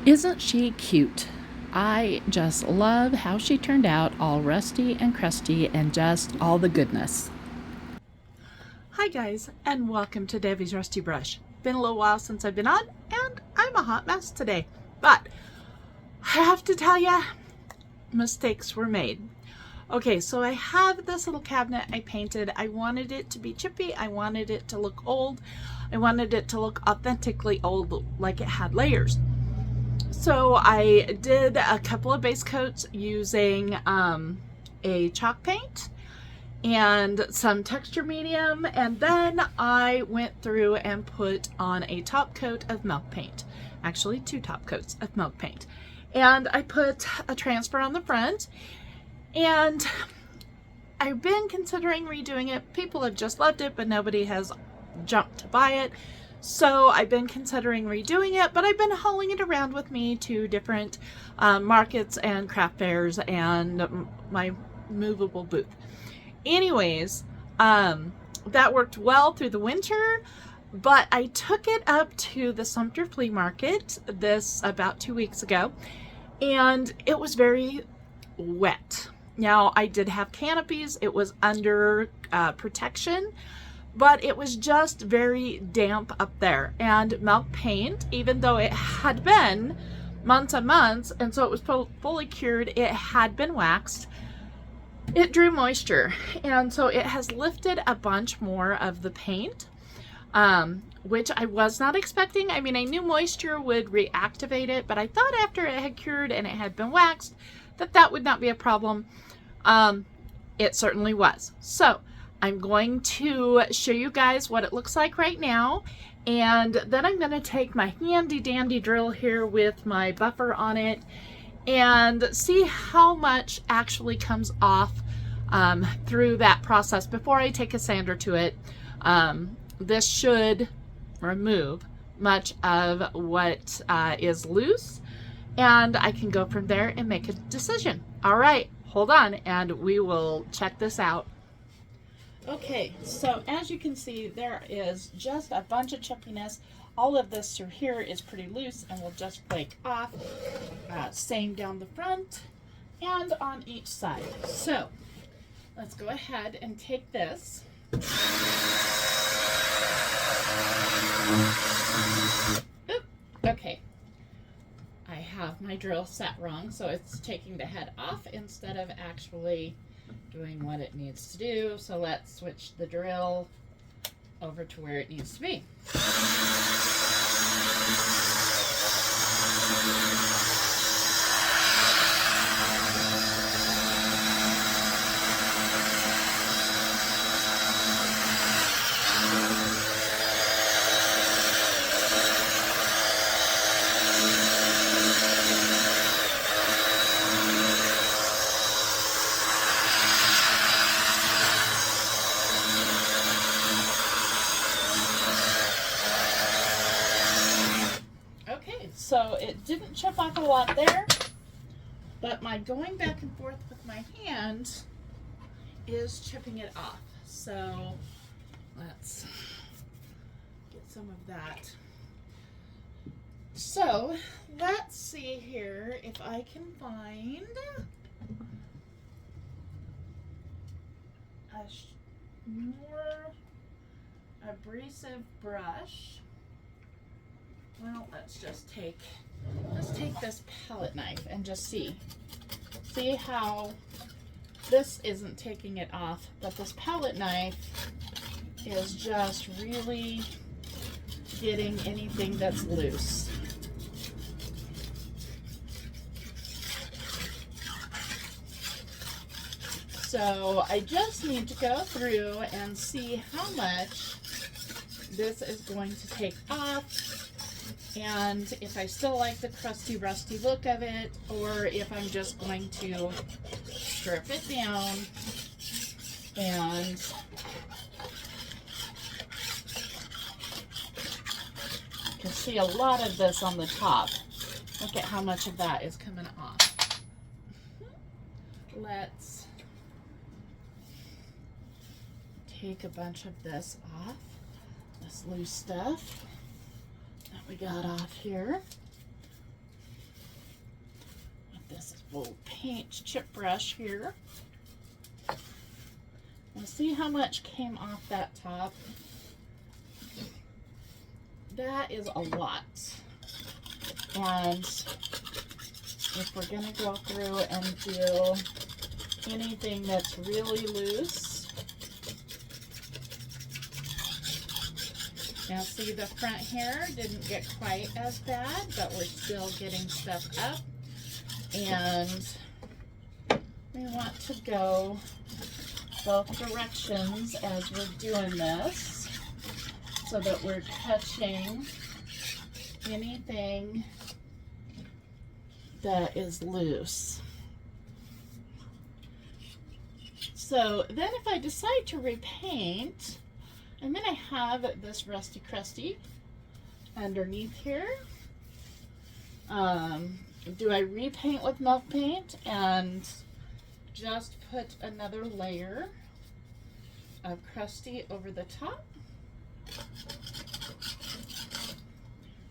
Isn't she cute? I just love how she turned out, all rusty and crusty and just all the goodness. Hi guys, and welcome to Debbie's Rusty Brush. Been a little while since I've been on, and I'm a hot mess today. But I have to tell ya, mistakes were made. Okay, so I have this little cabinet I painted. I wanted it to be chippy. I wanted it to look old. I wanted it to look authentically old, like it had layers. So I did a couple of base coats using a chalk paint and some texture medium, and then I went through and put on a top coat of milk paint, actually 2 top coats of milk paint, and I put a transfer on the front, and I've been considering redoing it. People have just loved it, but nobody has jumped to buy it, so I've been considering redoing it, but I've been hauling it around with me to different markets and craft fairs and my movable booth. Anyways, that worked well through the winter, but I took it up to the Sumter Flea Market about 2 weeks ago, and it was very wet. Now, I did have canopies. It was under protection, but it was just very damp up there. And milk paint, even though it had been months and months, and so it was fully cured, it had been waxed. It drew moisture, and so it has lifted a bunch more of the paint, which I was not expecting. I mean, I knew moisture would reactivate it, but I thought after it had cured and it had been waxed that would not be a problem. It certainly was. So I'm going to show you guys what it looks like right now, and then I'm going to take my handy dandy drill here with my buffer on it and see how much actually comes off through that process before I take a sander to it. This should remove much of what is loose, and I can go from there and make a decision. All right, hold on and we will check this out. Okay, so as you can see, there is just a bunch of chippiness. All of this through here is pretty loose and will just flake off. Same down the front and on each side. So let's go ahead and take this. Oop, okay. I have my drill set wrong, so it's taking the head off instead of actually doing what it needs to do. So let's switch the drill over to where it needs to be. So it didn't chip off a lot there, but my going back and forth with my hand is chipping it off. So let's get some of that. So let's see here if I can find a more abrasive brush. Well, let's take this palette knife and just see how this isn't taking it off, but this palette knife is just really getting anything that's loose. So I just need to go through and see how much this is going to take off, and if I still like the crusty, rusty look of it, or if I'm just going to strip it down and you can see a lot of this on the top. Look at how much of that is coming off. Let's take a bunch of this off, this loose stuff that we got off here. this little paint chip brush here. Now see how much came off that top? That is a lot. And if we're gonna go through and do anything that's really loose, now see the front here didn't get quite as bad, but we're still getting stuff up. And we want to go both directions as we're doing this so that we're catching anything that is loose. So then if I decide to repaint, I'm going to have this Rusty Crusty underneath here. Do I repaint with milk paint and just put another layer of Crusty over the top?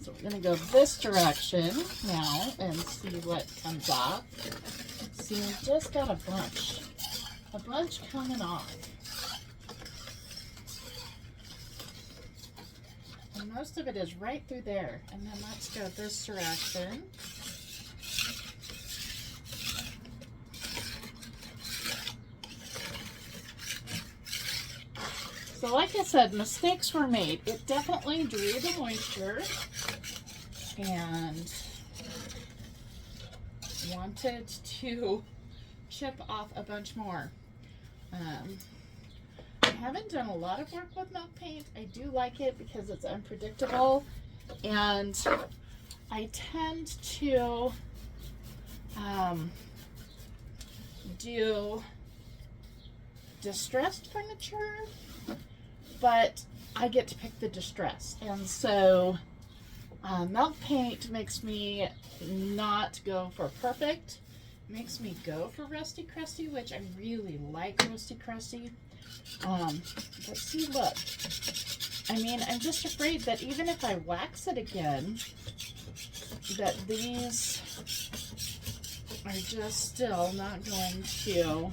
So we're going to go this direction now and see what comes off. See, we just got a bunch coming off. And most of it is right through there. And then let's go this direction. So like I said, mistakes were made. It definitely drew the moisture and wanted to chip off a bunch more. I haven't done a lot of work with milk paint. I do like it because it's unpredictable, and I tend to do distressed furniture, but I get to pick the distress, and so milk paint makes me not go for perfect. It makes me go for Rusty Crusty, which I really like Rusty Crusty. But see, look. I mean, I'm just afraid that even if I wax it again, that these are just still not going to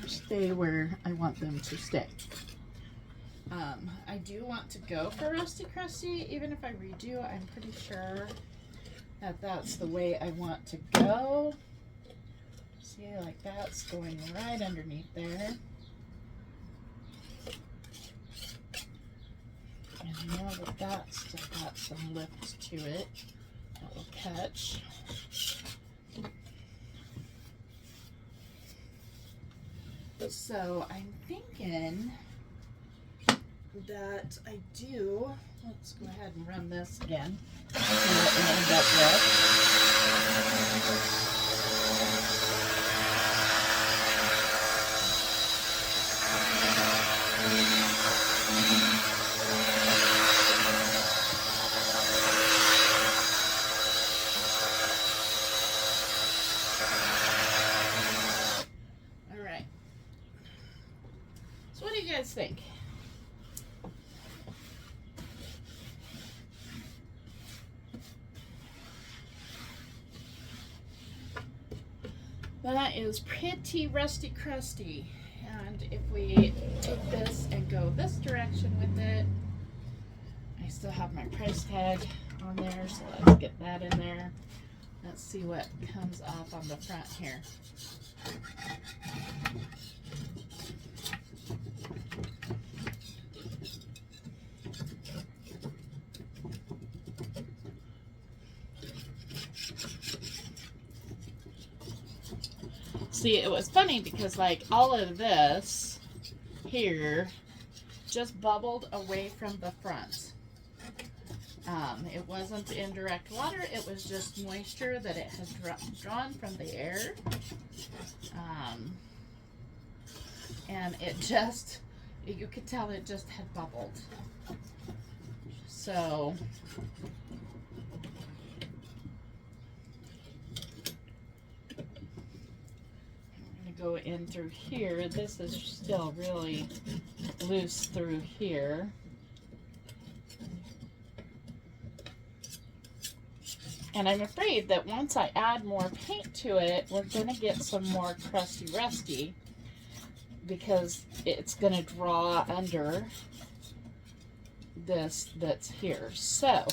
stay where I want them to stay. I do want to go for Rusty Crusty. Even if I redo, I'm pretty sure that that's the way I want to go. See, like that's going right underneath there. And I know that that's still got some lift to it that will catch. So I'm thinking that I do, let's go ahead and run this again. See what we end up with. All right. So what do you guys think? That is pretty Rusty Crusty. And if we take this and go this direction with it, I still have my price tag on there, so let's get that in there. Let's see what comes off on the front here. See, it was funny because like all of this here just bubbled away from the front. It wasn't in direct water, it was just moisture that it had drawn from the air. And it just, you could tell it just had bubbled. So go in through here. This is still really loose through here. And I'm afraid that once I add more paint to it, we're going to get some more crusty rusty, because it's going to draw under this that's here. So,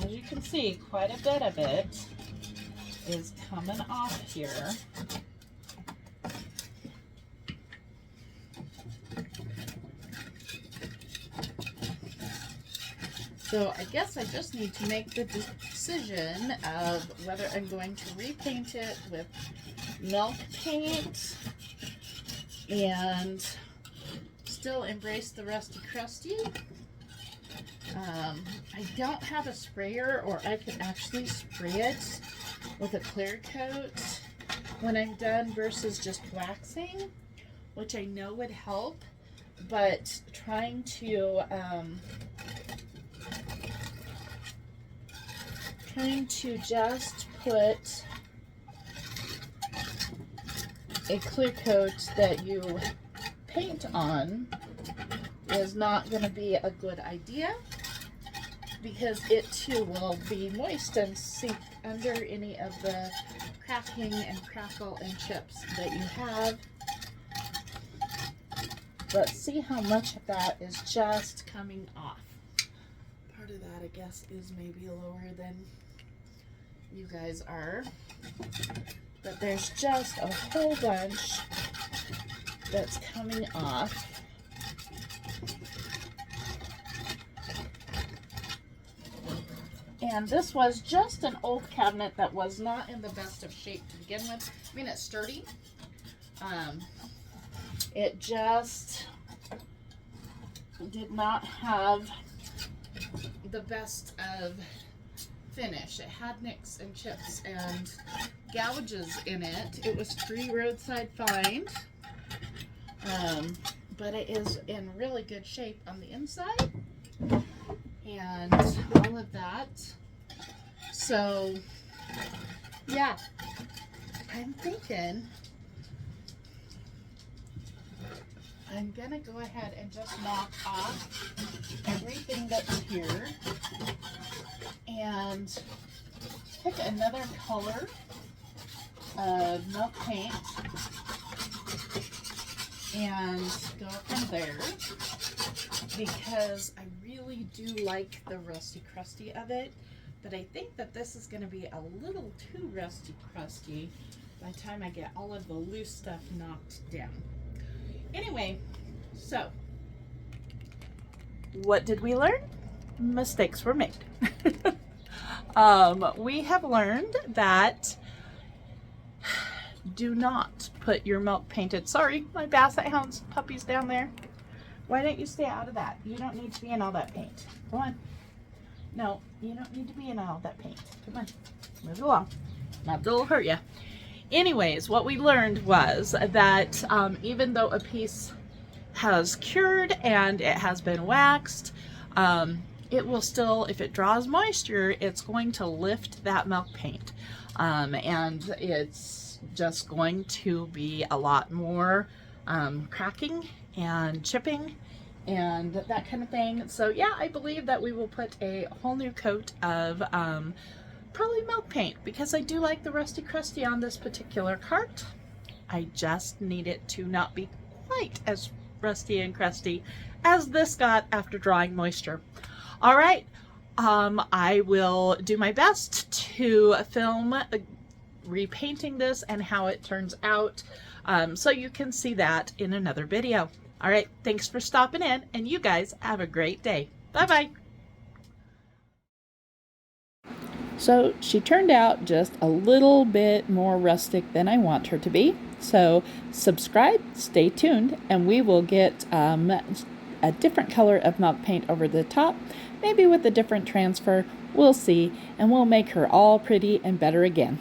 as you can see, quite a bit of it is coming off here. So I guess I just need to make the decision of whether I'm going to repaint it with milk paint and still embrace the rusty crusty. I don't have a sprayer, or I could actually spray it with a clear coat when I'm done versus just waxing, which I know would help, but trying to just put a clear coat that you paint on is not going to be a good idea, because it too will be moist and sink under any of the cracking and crackle and chips that you have. But see how much of that is just coming off. Part of that, I guess, is maybe lower than you guys are, but there's just a whole bunch that's coming off. And this was just an old cabinet that was not in the best of shape to begin with. I mean, it's sturdy. It just did not have the best of finish. It had nicks and chips and gouges in it. It was free roadside find, but it is in really good shape on the inside and all of that. So yeah, I'm thinking I'm gonna go ahead and just knock off everything that's here and pick another color of milk paint and go from there, because I really do like the rusty crusty of it, but I think that this is going to be a little too rusty crusty by the time I get all of the loose stuff knocked down. Anyway, so What did we learn? Mistakes were made. We have learned that do not put your milk painted, sorry, my basset hounds puppies down there. Why don't you stay out of that? You don't need to be in all that paint. Come on. No, you don't need to be in all that paint. Come on, move along. Not that it'll hurt you. Anyways, what we learned was that even though a piece has cured and it has been waxed, it will still, if it draws moisture, it's going to lift that milk paint. And it's just going to be a lot more cracking and chipping and that kind of thing. So yeah, I believe that we will put a whole new coat of probably milk paint, because I do like the rusty crusty on this particular cart. I just need it to not be quite as rusty and crusty as this got after drawing moisture. All right, I will do my best to film repainting this and how it turns out, so you can see that in another video. All right, thanks for stopping in, and you guys have a great day. Bye-bye. So she turned out just a little bit more rustic than I want her to be. So subscribe, stay tuned, and we will get a different color of milk paint over the top, maybe with a different transfer. We'll see, and we'll make her all pretty and better again.